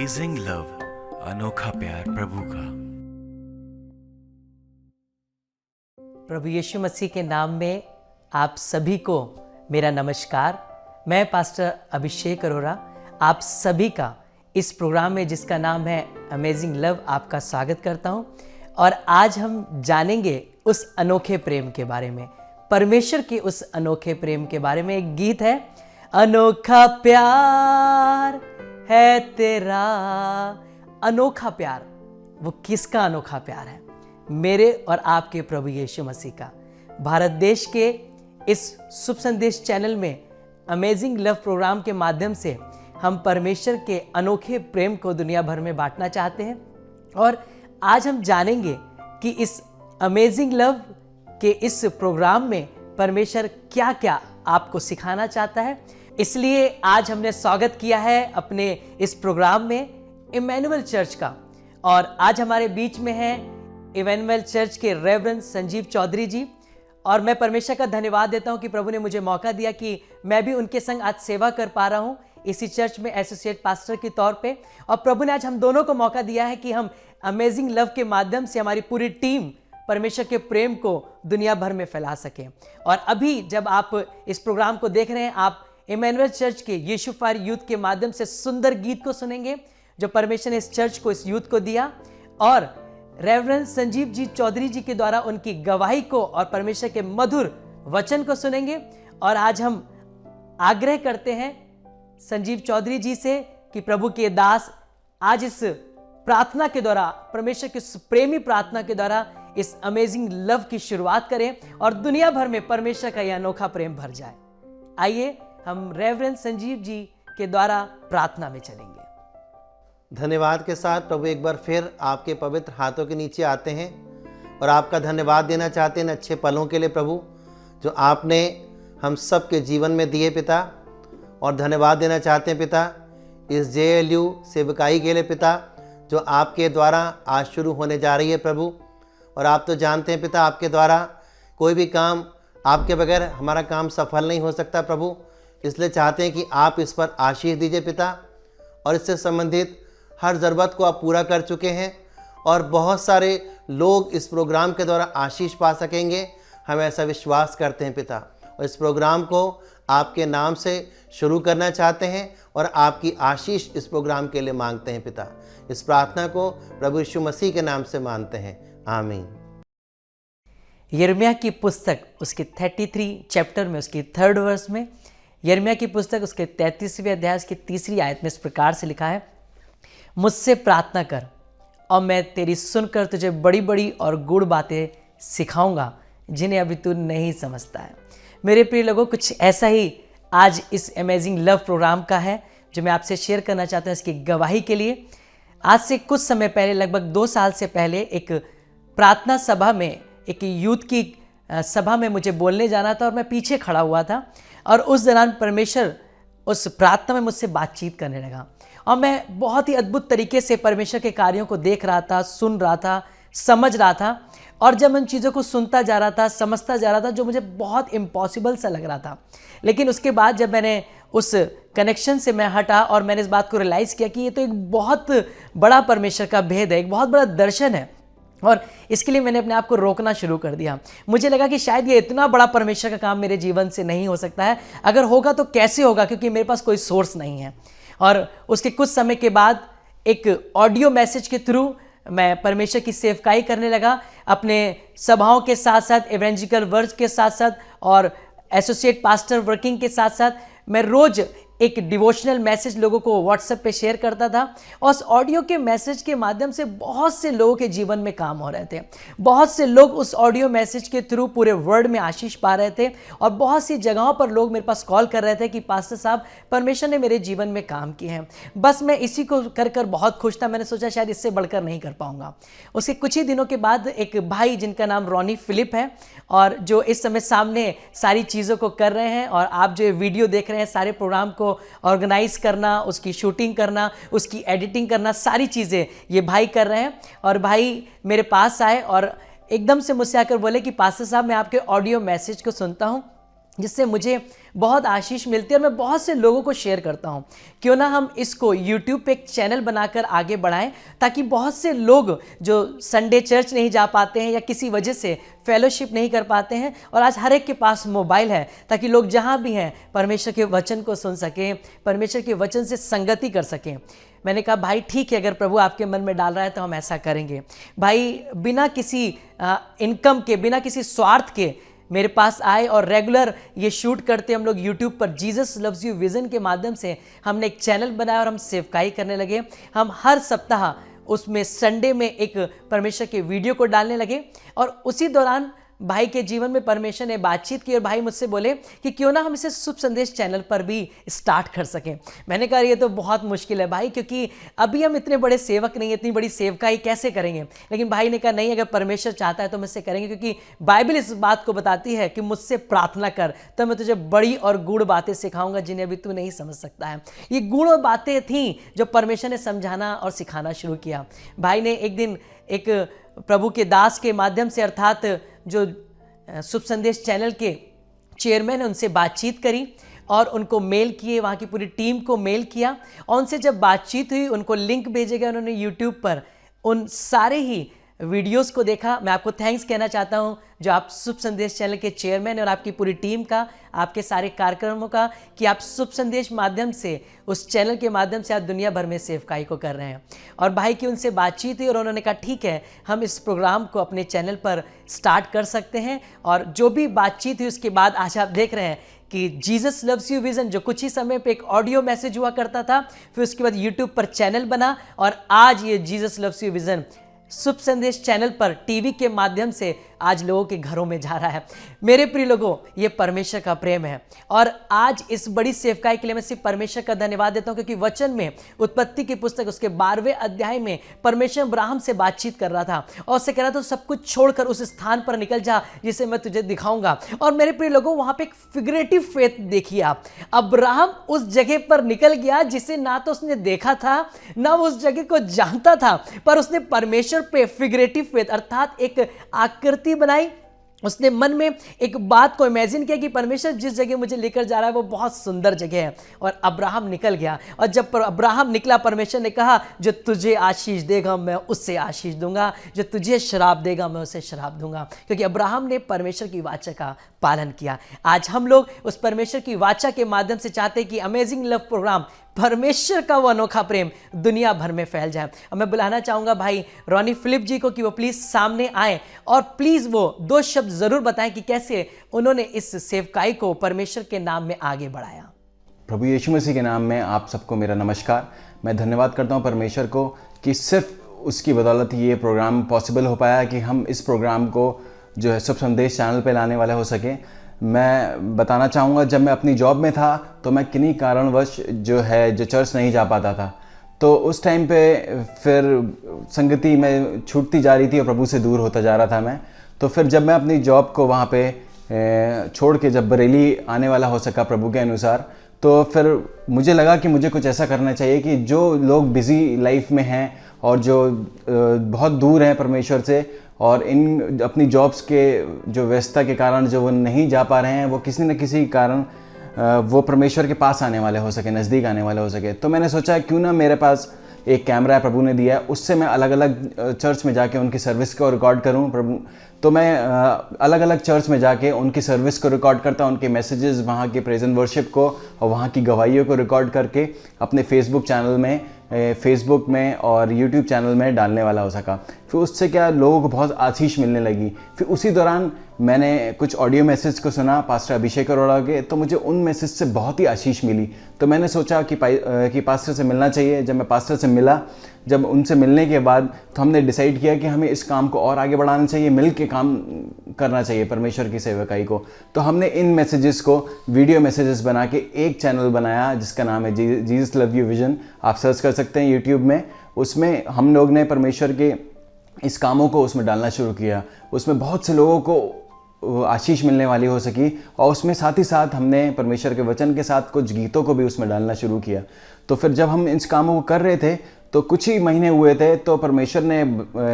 Amazing love, अनोखा प्यार प्रभु का। प्रभु यीशु मसीह के नाम में आप सभी को मेरा नमस्कार। मैं पास्टर अभिषेक अरोरा आप सभी का इस प्रोग्राम में जिसका नाम है अमेजिंग लव आपका स्वागत करता हूं। और आज हम जानेंगे उस अनोखे प्रेम के बारे में, परमेश्वर के उस अनोखे प्रेम के बारे में। एक गीत है, अनोखा प्यार है तेरा। अनोखा प्यार, वो किसका अनोखा प्यार है? मेरे और आपके प्रभु यीशु मसीह का। भारत देश के इस शुभ संदेश चैनल में अमेजिंग लव प्रोग्राम के माध्यम से हम परमेश्वर के अनोखे प्रेम को दुनिया भर में बांटना चाहते हैं। और आज हम जानेंगे कि इस अमेजिंग लव के इस प्रोग्राम में परमेश्वर क्या क्या आपको सिखाना चाहता है। इसलिए आज हमने स्वागत किया है अपने इस प्रोग्राम में इमैनुअल चर्च का। और आज हमारे बीच में है इमैनुअल चर्च के रेवरेंड संजीव चौधरी जी। और मैं परमेश्वर का धन्यवाद देता हूं कि प्रभु ने मुझे मौका दिया कि मैं भी उनके संग आज सेवा कर पा रहा हूं इसी चर्च में एसोसिएट पास्टर के तौर पे। और प्रभु ने आज हम दोनों को मौका दिया है कि हम अमेजिंग लव के माध्यम से हमारी पूरी टीम परमेश्वर के प्रेम को दुनिया भर में फैला सके। और अभी जब आप इस प्रोग्राम को देख रहे हैं, आप इमैनुअल चर्च के यीशु फॉर यूथ के माध्यम से सुंदर गीत को सुनेंगे जो परमेश्वर ने इस चर्च को, इस यूथ को दिया। और रेवरेंड संजीव जी चौधरी जी के द्वारा उनकी गवाही को और परमेश्वर के मधुर वचन को सुनेंगे। और आज हम आग्रह करते हैं संजीव चौधरी जी से कि प्रभु के दास आज इस प्रार्थना के द्वारा, परमेश्वर की प्रेमी प्रार्थना के द्वारा इस अमेजिंग लव की शुरुआत करें और दुनिया भर में परमेश्वर का यह अनोखा प्रेम भर जाए। आइए हम रेवरेंड संजीव जी के द्वारा प्रार्थना में चलेंगे। धन्यवाद के साथ प्रभु एक बार फिर आपके पवित्र हाथों के नीचे आते हैं और आपका धन्यवाद देना चाहते हैं अच्छे पलों के लिए प्रभु जो आपने हम सब के जीवन में दिए पिता। और धन्यवाद देना चाहते हैं पिता इस JLU सेवकाई के लिए पिता जो आपके द्वारा आज शुरू होने जा रही है प्रभु। और आप तो जानते हैं पिता आपके द्वारा कोई भी काम, आपके बगैर हमारा काम सफल नहीं हो सकता प्रभु। इसलिए चाहते हैं कि आप इस पर आशीष दीजिए पिता। और इससे संबंधित हर ज़रूरत को आप पूरा कर चुके हैं और बहुत सारे लोग इस प्रोग्राम के द्वारा आशीष पा सकेंगे, हम ऐसा विश्वास करते हैं पिता। और इस प्रोग्राम को आपके नाम से शुरू करना चाहते हैं और आपकी आशीष इस प्रोग्राम के लिए मांगते हैं पिता। इस प्रार्थना को प्रभु यीशु मसीह के नाम से मानते हैं, आमीन। यिर्मयाह की पुस्तक उसके 33 चैप्टर में उसकी 3rd वर्स में, यिर्मयाह की पुस्तक उसके 33वें अध्याय उसकी 3री आयत में इस प्रकार से लिखा है, मुझसे प्रार्थना कर और मैं तेरी सुनकर तुझे बड़ी बड़ी और गूढ़ बातें सिखाऊंगा जिन्हें अभी तू नहीं समझता है। मेरे प्रिय लोगों, कुछ ऐसा ही आज इस अमेजिंग लव प्रोग्राम का है जो मैं आपसे शेयर करना चाहता हूँ इसकी गवाही के लिए। आज से कुछ समय पहले, लगभग 2 साल से पहले, एक प्रार्थना सभा में, एक यूथ की सभा में मुझे बोलने जाना था और मैं पीछे खड़ा हुआ था। और उस दौरान परमेश्वर उस प्रार्थना में मुझसे बातचीत करने लगा और मैं बहुत ही अद्भुत तरीके से परमेश्वर के कार्यों को देख रहा था, सुन रहा था, समझ रहा था। और जब उन चीज़ों को सुनता जा रहा था, समझता जा रहा था, जो मुझे बहुत इम्पॉसिबल सा लग रहा था, लेकिन उसके बाद जब मैंने उस कनेक्शन से मैं हटा और मैंने इस बात को रियलाइज़ किया कि ये तो एक बहुत बड़ा परमेश्वर का भेद है, एक बहुत बड़ा दर्शन है। और इसके लिए मैंने अपने आप को रोकना शुरू कर दिया। मुझे लगा कि शायद ये इतना बड़ा परमेश्वर का काम मेरे जीवन से नहीं हो सकता है, अगर होगा तो कैसे होगा, क्योंकि मेरे पास कोई सोर्स नहीं है। और उसके कुछ समय के बाद एक ऑडियो मैसेज के थ्रू मैं परमेश्वर की सेवकाई करने लगा, अपने सभाओं के साथ साथ, एवेंजिकल वर्क के साथ साथ और एसोसिएट पास्टर वर्किंग के साथ साथ मैं रोज़ एक डिवोशनल मैसेज लोगों को व्हाट्सएप पे शेयर करता था। और उस ऑडियो के मैसेज के माध्यम से बहुत से लोगों के जीवन में काम हो रहे थे। बहुत से लोग उस ऑडियो मैसेज के थ्रू पूरे वर्ल्ड में आशीष पा रहे थे। और बहुत सी जगहों पर लोग मेरे पास कॉल कर रहे थे कि पास्टर साहब, परमेश्वर ने मेरे जीवन में काम किए हैं। बस मैं इसी को कर कर बहुत खुश था। मैंने सोचा शायद इससे बढ़कर नहीं कर पाऊंगा। उसके कुछ ही दिनों के बाद एक भाई जिनका नाम रॉनी फिलिप है और जो इस समय सामने सारी चीज़ों को कर रहे हैं, और आप जो वीडियो देख रहे हैं, सारे प्रोग्राम को ऑर्गेनाइज करना, उसकी शूटिंग करना, उसकी एडिटिंग करना, सारी चीज़ें ये भाई कर रहे हैं। और भाई मेरे पास आए और एकदम से मुझसे आकर बोले कि पास्टर साहब, मैं आपके ऑडियो मैसेज को सुनता हूँ, जिससे मुझे बहुत आशीष मिलती है और मैं बहुत से लोगों को शेयर करता हूँ। क्यों ना हम इसको YouTube पे एक चैनल बनाकर आगे बढ़ाएं, ताकि बहुत से लोग जो संडे चर्च नहीं जा पाते हैं या किसी वजह से फेलोशिप नहीं कर पाते हैं, और आज हर एक के पास मोबाइल है, ताकि लोग जहाँ भी हैं परमेश्वर के वचन को सुन सकें, परमेश्वर के वचन से संगति कर सकें। मैंने कहा भाई ठीक है, अगर प्रभु आपके मन में डाल रहा है तो हम ऐसा करेंगे। भाई बिना किसी इनकम के, बिना किसी स्वार्थ के मेरे पास आए और रेगुलर ये शूट करते हम लोग यूट्यूब पर जीसस लव्स यू विज़न के माध्यम से हमने एक चैनल बनाया और हम सेवकाई करने लगे। हम हर सप्ताह उसमें संडे में एक परमेश्वर के वीडियो को डालने लगे, और उसी दौरान भाई के जीवन में परमेश्वर ने बातचीत की और भाई मुझसे बोले कि क्यों ना हम इसे शुभ संदेश चैनल पर भी स्टार्ट कर सकें। मैंने कहा ये तो बहुत मुश्किल है भाई, क्योंकि अभी हम इतने बड़े सेवक नहीं, इतनी बड़ी सेवकाई कैसे करेंगे। लेकिन भाई ने कहा नहीं, अगर परमेश्वर चाहता है तो मुझसे करेंगे, क्योंकि बाइबल इस बात को बताती है कि मुझसे प्रार्थना कर तो मैं तुझे बड़ी और गूढ़ बातें सिखाऊंगा जिन्हें अभी तू नहीं समझ सकता है। ये गूढ़ बातें थीं जो परमेश्वर ने समझाना और सिखाना शुरू किया। भाई ने एक दिन एक प्रभु के दास के माध्यम से, अर्थात जो शुभ संदेश चैनल के चेयरमैन है, उनसे बातचीत करी और उनको मेल किए, वहाँ की पूरी टीम को मेल किया, और उनसे जब बातचीत हुई उनको लिंक भेजे गए। उन्होंने यूट्यूब पर उन सारे ही वीडियोस को देखा। मैं आपको थैंक्स कहना चाहता हूँ जो आप शुभ संदेश चैनल के चेयरमैन और आपकी पूरी टीम का, आपके सारे कार्यक्रमों का, कि आप शुभ संदेश माध्यम से, उस चैनल के माध्यम से आप दुनिया भर में सेवकाई को कर रहे हैं। और भाई की उनसे बातचीत हुई और उन्होंने कहा ठीक है, हम इस प्रोग्राम को अपने चैनल पर स्टार्ट कर सकते हैं। और जो भी बातचीत हुई उसके बाद आज आप देख रहे हैं कि जीसस लव्स यू विज़न, जो कुछ ही समय पे एक ऑडियो मैसेज हुआ करता था, फिर उसके बाद यूट्यूब पर चैनल बना, और आज ये जीसस लव्स यू विज़न शुभ संदेश चैनल पर टीवी के माध्यम से आज लोगों के घरों में जा रहा है। मेरे प्रिय लोगों, ये परमेश्वर का प्रेम है। और आज इस बड़ी सेवकाई के लिए मैं सिर्फ परमेश्वर का धन्यवाद देता हूं, क्योंकि वचन में उत्पत्ति की पुस्तक उसके 12वें अध्याय में परमेश्वर अब्राहम से बातचीत कर रहा था और उससे कह रहा था सब कुछ छोड़कर उस स्थान पर निकल जा जिसे मैं तुझे दिखाऊंगा। और मेरे प्रिय लोगों, वहां पर एक फिगरेटिव फेथ देखिए आप। अब्राहम उस जगह पर निकल गया जिसे ना तो उसने देखा था, ना वो उस जगह को जानता था, पर उसने परमेश्वर पे फिगरेटिव फेथ, अर्थात एक आकृति बनाई। उसने मन में एक बात को इमेजिन किया कि परमेश्वर जिस जगह मुझे लेकर जा रहा है वो बहुत सुंदर जगह है, और अब्राहम निकल गया। और जब अब्राहम निकला, परमेश्वर ने कहा जो तुझे आशीष देगा मैं उससे आशीष दूंगा, जो तुझे शराब देगा मैं उसे शराब दूंगा, क्योंकि अब्राहम ने परमेश्वर की वाचा का पालन किया। आज हम लोग उस परमेश्वर की वाचा के माध्यम से चाहते हैं कि अमेजिंग लव प्रोग्राम, परमेश्वर का वो अनोखा प्रेम दुनिया भर में फैल जाए। अब मैं बुलाना चाहूंगा भाई रॉनी फिलिप जी को कि वो प्लीज सामने आए और प्लीज वो 2 शब्द जरूर बताएं कि कैसे उन्होंने इस सेवकाई को परमेश्वर के नाम में आगे बढ़ाया। प्रभु यीशु मसीह के नाम में आप सबको मेरा नमस्कार। मैं धन्यवाद करता हूं परमेश्वर को कि सिर्फ उसकी बदौलत ही ये प्रोग्राम पॉसिबल हो पाया कि हम इस प्रोग्राम को जो है शुभ संदेश चैनल पे लाने वाले हो सके। मैं बताना चाहूँगा, जब मैं अपनी जॉब में था तो मैं किन्हीं कारणवश जो चर्च नहीं जा पाता था, तो उस टाइम पे फिर संगति में छूटती जा रही थी और प्रभु से दूर होता जा रहा था मैं। तो फिर जब मैं अपनी जॉब को वहाँ पे छोड़ के जब बरेली आने वाला हो सका प्रभु के अनुसार, तो फिर मुझे लगा कि मुझे कुछ ऐसा करना चाहिए कि जो लोग बिज़ी लाइफ में हैं और जो बहुत दूर हैं परमेश्वर से, और इन अपनी जॉब्स के जो व्यस्तता के कारण जो वो नहीं जा पा रहे हैं, वो किसी न किसी कारण वो परमेश्वर के पास आने वाले हो सके, नज़दीक आने वाले हो सके। तो मैंने सोचा क्यों ना मेरे पास एक कैमरा है प्रभु ने दिया है, उससे मैं अलग अलग चर्च में जाके उनकी सर्विस को रिकॉर्ड करूं प्रभु। तो मैं अलग अलग चर्च में जाके उनकी सर्विस को रिकॉर्ड करता, उनके मैसेजेस, वहाँ के प्रेज एंड वर्शिप को और वहाँ की गवाहियों को रिकॉर्ड करके अपने फेसबुक चैनल में, फेसबुक में और यूट्यूब चैनल में डालने वाला हो सका। फिर उससे क्या लोगों को बहुत आशीष मिलने लगी। फिर उसी दौरान मैंने कुछ ऑडियो मैसेज को सुना पास्टर अभिषेक अरोड़ा के, तो मुझे उन मैसेज से बहुत ही आशीष मिली। तो मैंने सोचा कि पास्टर से मिलना चाहिए। जब मैं पास्टर से मिला, जब उनसे मिलने के बाद तो हमने डिसाइड किया कि हमें इस काम को और आगे बढ़ाना चाहिए, मिल के काम करना चाहिए परमेश्वर की सेवकाई को। तो हमने इन मैसेजेस को वीडियो मैसेजेस बना के एक चैनल बनाया जिसका नाम है जीसस लव यू विजन। आप सर्च कर सकते हैं यूट्यूब में। उसमें हम लोग ने परमेश्वर के इस कामों को उसमें डालना शुरू किया। उसमें बहुत से लोगों को आशीष मिलने वाली हो सकी, और उसमें साथ ही साथ हमने परमेश्वर के वचन के साथ कुछ गीतों को भी उसमें डालना शुरू किया। तो फिर जब हम इन कामों को कर रहे थे तो कुछ ही महीने हुए थे, तो परमेश्वर ने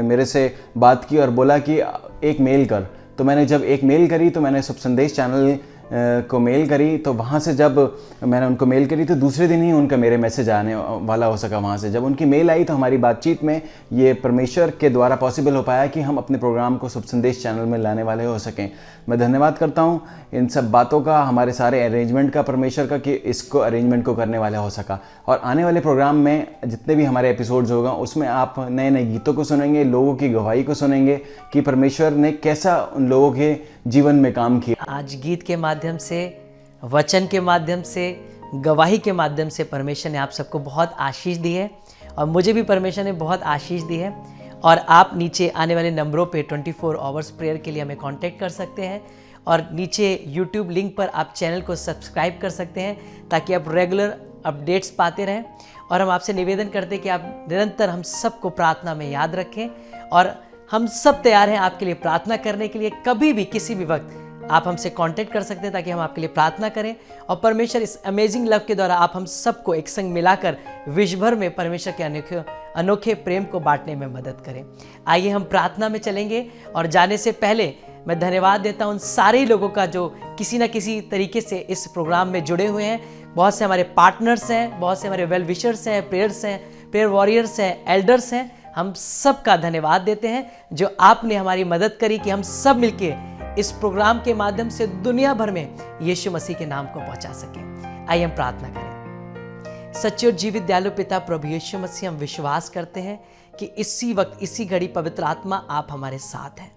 मेरे से बात की और बोला कि एक मेल कर। तो मैंने जब एक मेल करी तो मैंने शुभ संदेश चैनल को मेल करी, तो वहाँ से जब मैंने उनको मेल करी तो दूसरे दिन ही उनका मेरे मैसेज आने वाला हो सका वहाँ से। जब उनकी मेल आई तो हमारी बातचीत में ये परमेश्वर के द्वारा पॉसिबल हो पाया कि हम अपने प्रोग्राम को शुभ संदेश चैनल में लाने वाले हो सकें। मैं धन्यवाद करता हूँ इन सब बातों का, हमारे सारे अरेंजमेंट का परमेश्वर का, कि इसको अरेंजमेंट को करने वाला हो सका। और आने वाले प्रोग्राम में जितने भी हमारे एपिसोड्स होगा उसमें आप नए नए गीतों को सुनेंगे, लोगों की गवाही को सुनेंगे कि परमेश्वर ने कैसा उन लोगों के जीवन में काम किया। आज गीत के माध्यम से, वचन के माध्यम से, गवाही के माध्यम से परमेश्वर ने आप सबको बहुत आशीष दी है और मुझे भी परमेश्वर ने बहुत आशीष दी है। और आप नीचे आने वाले नंबरों पे 24 आवर्स प्रेयर के लिए हमें कांटेक्ट कर सकते हैं और नीचे यूट्यूब लिंक पर आप चैनल को सब्सक्राइब कर सकते हैं ताकि आप रेगुलर अपडेट्स पाते रहें। और हम आपसे निवेदन करते हैं कि आप निरंतर हम सबको प्रार्थना में याद रखें और हम सब तैयार हैं आपके लिए प्रार्थना करने के लिए। कभी भी किसी भी वक्त आप हमसे कांटेक्ट कर सकते हैं ताकि हम आपके लिए प्रार्थना करें और परमेश्वर इस अमेजिंग लव के द्वारा आप हम सबको एक संग मिलाकर विश्व भर में परमेश्वर के अनोखे प्रेम को बांटने में मदद करें। आइए हम प्रार्थना में चलेंगे और जाने से पहले मैं धन्यवाद देता हूं उन सारे लोगों का जो किसी न किसी तरीके से इस प्रोग्राम में जुड़े हुए हैं। बहुत से हमारे पार्टनर्स हैं, बहुत से हमारे वेल विशर्स हैं, प्रेयर वॉरियर्स हैं, एल्डर्स हैं। हम सब का धन्यवाद देते हैं जो आपने हमारी मदद करी कि हम सब मिलके इस प्रोग्राम के माध्यम से दुनिया भर में यीशु मसीह के नाम को पहुंचा सकें। आइए हम प्रार्थना करें। सच्चे और जीवित दयालु पिता प्रभु यीशु मसीह, हम विश्वास करते हैं कि इसी वक्त, इसी घड़ी पवित्र आत्मा आप हमारे साथ हैं।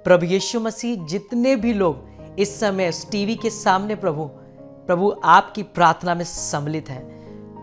प्रभु यीशु मसीह, जितने भी लोग इस समय टीवी के सामने प्रभु आपकी प्रार्थना में सम्मिलित हैं,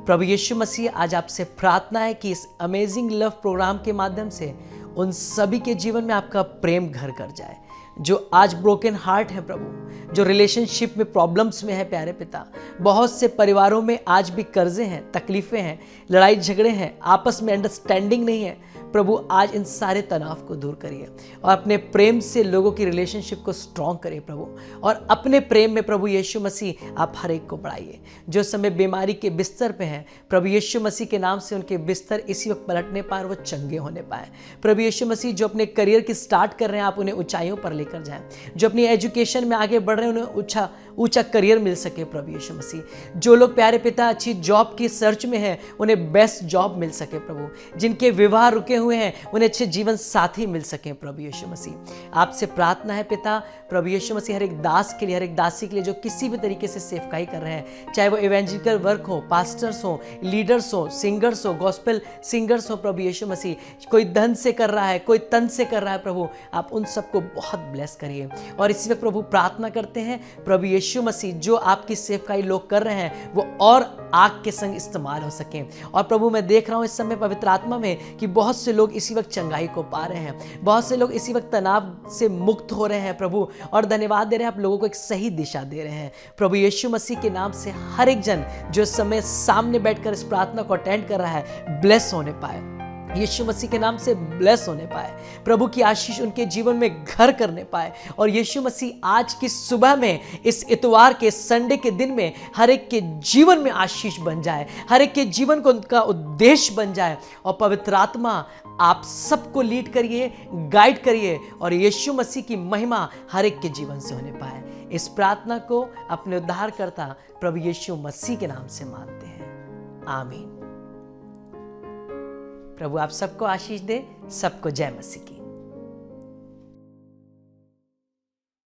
प्रभु यीशु मसीह आज आपसे प्रार्थना है कि इस अमेजिंग लव प्रोग्राम के माध्यम से उन सभी के जीवन में आपका प्रेम घर कर जाए जो आज ब्रोकन हार्ट है प्रभु, जो रिलेशनशिप में प्रॉब्लम्स में है प्यारे पिता। बहुत से परिवारों में आज भी कर्जे हैं, तकलीफें हैं, लड़ाई झगड़े हैं, आपस में अंडरस्टैंडिंग नहीं है। प्रभु आज इन सारे तनाव को दूर करिए और अपने प्रेम से लोगों की रिलेशनशिप को स्ट्रॉन्ग करिए प्रभु। और अपने प्रेम में प्रभु यीशु मसीह आप हर एक को बढ़ाइए। जो समय बीमारी के बिस्तर पे हैं, प्रभु यीशु मसीह के नाम से उनके बिस्तर इसी वक्त पलटने पाए, वो चंगे होने पाए। प्रभु यीशु मसीह, जो अपने करियर की स्टार्ट कर रहे हैं, आप उन्हें ऊंचाइयों पर लेकर जाएं। जो अपनी एजुकेशन में आगे बढ़ रहे हैं, उन्हें ऊंचा करियर मिल सके प्रभु यीशु मसीह। जो लोग प्यारे पिता अच्छी जॉब की सर्च में हैं, उन्हें बेस्ट जॉब मिल सके प्रभु। जिनके विवाह रुके हुए हैं, उन्हें अच्छे जीवन साथी मिल सके प्रभु यीशु मसीह। आपसे प्रार्थना है पिता प्रभु यीशु मसीह, हर एक दास के लिए, हर एक दासी के लिए जो किसी भी तरीके से सेवकाई कर रहे हैं, चाहे वो इवेंजेलिकल वर्क हो, पास्टर्स हो, लीडर्स हो, सिंगर्स हो, गॉस्पेल सिंगर्स हो, प्रभु यीशु मसीह, कोई धन से कर रहा है, कोई तन से कर रहा है प्रभु, आप उन सबको बहुत ब्लेस करिए। और इसी वक्त प्रभु प्रार्थना करते हैं प्रभु यीशु मसीह, जो आपकी सेवकाई लोग कर रहे हैं वो और आग के संग इस्तेमाल हो सके। और प्रभु मैं देख रहा हूं इस समय पवित्र आत्मा में कि बहुत से लोग इसी वक्त चंगाई को पा रहे हैं, बहुत से लोग इसी वक्त तनाव से मुक्त हो रहे हैं प्रभु, और धन्यवाद दे रहे हैं, आप लोगों को एक सही दिशा दे रहे हैं प्रभु यीशु मसीह के नाम से। हर एक जन जो इस समय सामने बैठकर इस प्रार्थना को अटेंड कर रहा है, ब्लेस होने पाए, यीशु मसीह के नाम से ब्लेस होने पाए, प्रभु की आशीष उनके जीवन में घर करने पाए। और यीशु मसीह आज की सुबह में, इस इतवार के संडे के दिन में हर एक के जीवन में आशीष बन जाए, हर एक के जीवन को उनका उद्देश्य बन जाए। और पवित्र आत्मा आप सबको लीड करिए, गाइड करिए, और यीशु मसीह की महिमा हर एक के जीवन से होने पाए। इस प्रार्थना को अपने उद्धारकर्ता प्रभु यीशु मसीह के नाम से मांगते हैं, आमीन। प्रभु आप सबको आशीष दे। सबको जय मसीह की।